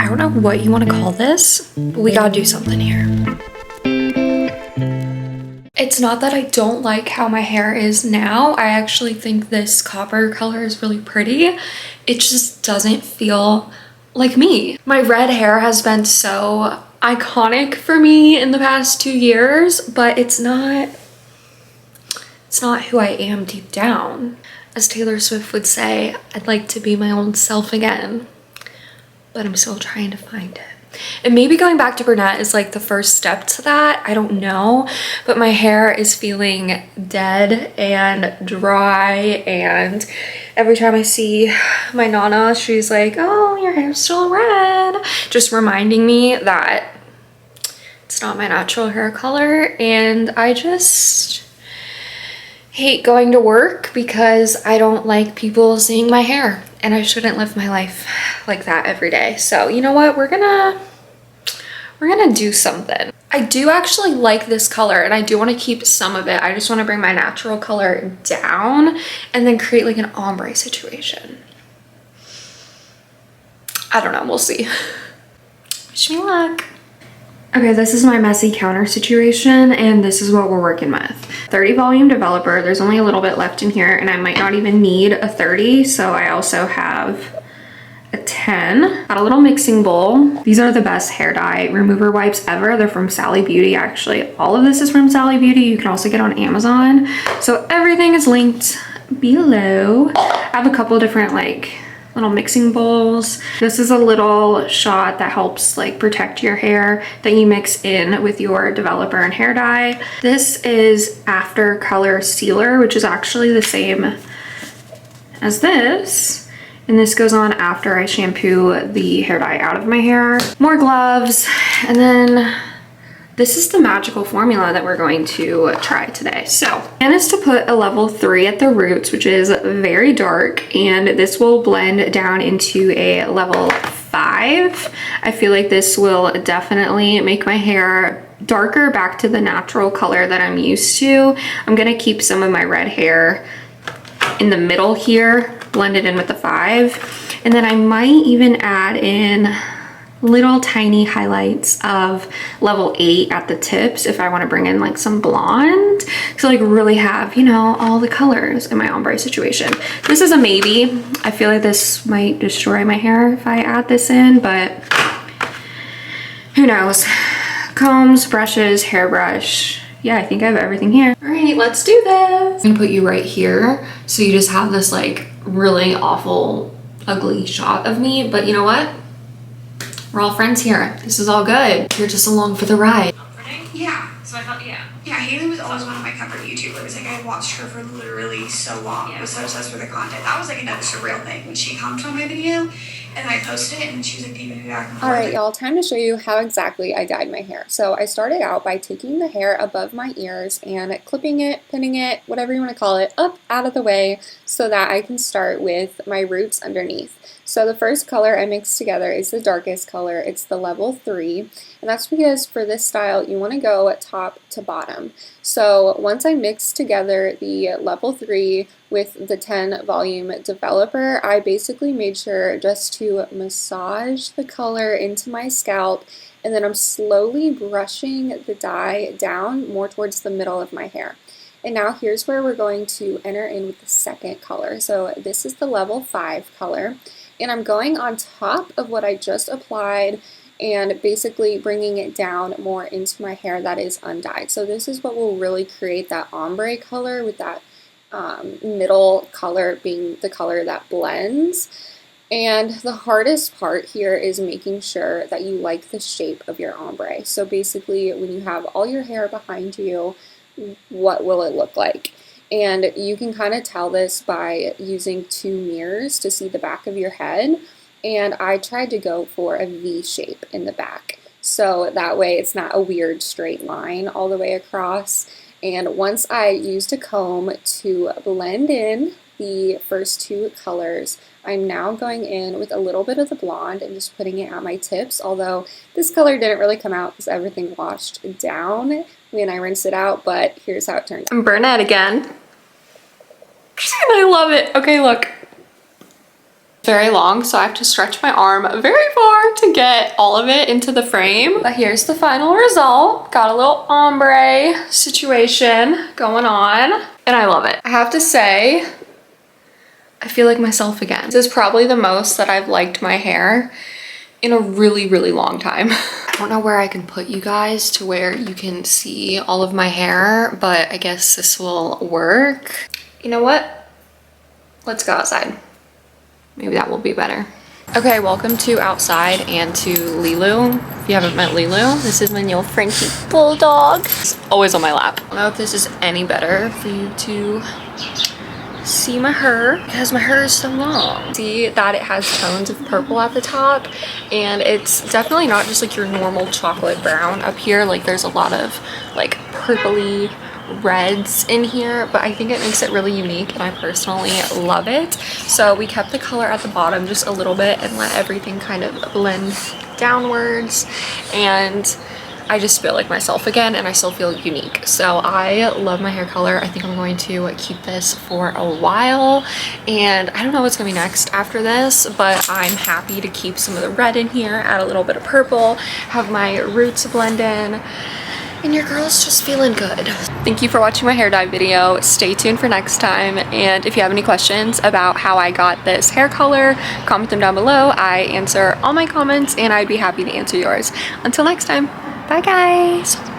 I don't know what you want to call this, but we gotta do something here. It's not that I don't like how my hair is now. I actually think this copper color is really pretty. It just doesn't feel like me. My red hair has been so iconic for me in the past 2 years, but it's not who I am deep down. As Taylor Swift would say, I'd like to be my own self again, but I'm still trying to find it. And maybe going back to brunette is like the first step to that. I don't know, but my hair is feeling dead and dry, and every time I see my nana, she's like, oh, your hair's still red, just reminding me that it's not my natural hair color. And I just hate going to work because I don't like people seeing my hair, and I shouldn't live my life like that every day. So you know what, we're gonna do something. I do actually like this color, and I do want to keep some of it. I just want to bring my natural color down and then create like an ombre situation. I don't know, we'll see. Wish me luck. Okay, this is my messy counter situation, and this is what we're working with. 30 volume developer. There's only a little bit left in here, and I might not even need a 30, so I also have a 10. Got a little mixing bowl. These are the best hair dye remover wipes ever. They're from Sally Beauty. Actually, all of this is from Sally Beauty. You can also get on Amazon. So everything is linked below. I have a couple different like little mixing bowls. This is a little shot that helps like protect your hair that you mix in with your developer and hair dye. This is After Color Sealer, which is actually the same as this. And this goes on after I shampoo the hair dye out of my hair. More gloves. And then this is the magical formula that we're going to try today. So, plan is to put a level 3 at the roots, which is very dark, and this will blend down into a level 5. I feel like this will definitely make my hair darker back to the natural color that I'm used to. I'm gonna keep some of my red hair in the middle here, blend it in with the 5, and then I might even add in little tiny highlights of level 8 at the tips if I want to bring in like some blonde to like really have, you know, all the colors in my ombre situation. This is a maybe. I feel like this might destroy my hair if I add this in, but who knows. Combs, brushes, hairbrush. Yeah, I think I have everything here. All right, let's do this. I'm gonna put you right here so you just have this like really awful, ugly shot of me, but you know what? We're all friends here. This is all good. You're just along for the ride. Yeah. So I thought, yeah. Yeah, Haley was always one of my comfort YouTubers. Like, I watched her for literally so long. I was so obsessed with her content. That was like another surreal thing. When she commented on my video and I posted it and she was like, giving me back and forth. Alright, y'all, time to show you how exactly I dyed my hair. So I started out by taking the hair above my ears and clipping it, pinning it, whatever you want to call it, up out of the way so that I can start with my roots underneath. So the first color I mixed together is the darkest color. It's the level 3, and that's because for this style you want to go top to bottom. So once I mixed together the level 3 with the 10 volume developer, I basically made sure just to massage the color into my scalp, and then I'm slowly brushing the dye down more towards the middle of my hair. And now here's where we're going to enter in with the second color. So this is the level 5 color. And I'm going on top of what I just applied and basically bringing it down more into my hair that is undyed. So this is what will really create that ombre color, with that middle color being the color that blends. And the hardest part here is making sure that you like the shape of your ombre. So basically, when you have all your hair behind you, what will it look like? And you can kind of tell this by using 2 mirrors to see the back of your head. And I tried to go for a V shape in the back, so that way it's not a weird straight line all the way across. And once I used a comb to blend in the first 2 colors, I'm now going in with a little bit of the blonde and just putting it at my tips, although this color didn't really come out because everything washed down when I rinsed it out, but here's how it turned out. I'm Brunette again. I love it. Okay, look. very long, so I have to stretch my arm very far to get all of it into the frame. But here's the final result. Got a little ombre situation going on, and I love it. I have to say, I feel like myself again. This is probably the most that I've liked my hair in a really, really long time. I don't know where I can put you guys to where you can see all of my hair, but I guess this will work. You know what? Let's go outside. Maybe that will be better. Okay, welcome to outside and to Lilu. If you haven't met Lilu, this is my new Frenchie bulldog. He's always on my lap. I don't know if this is any better for you to see my hair because my hair is so long. See that it has tones of purple at the top, and it's definitely not just like your normal chocolate brown up here. Like there's a lot of like purpley reds in here, but I think it makes it really unique and I personally love it. So we kept the color at the bottom just a little bit and let everything kind of blend downwards, and I just feel like myself again and I still feel unique. So I love my hair color. I think I'm going to keep this for a while, and I don't know what's gonna be next after this, but I'm happy to keep some of the red in here, add a little bit of purple, have my roots blend in, and your girl's just feeling good. Thank you for watching my hair dye video. Stay tuned for next time, and if you have any questions about how I got this hair color, comment them down below. I answer all my comments and I'd be happy to answer yours. Until next time, bye guys.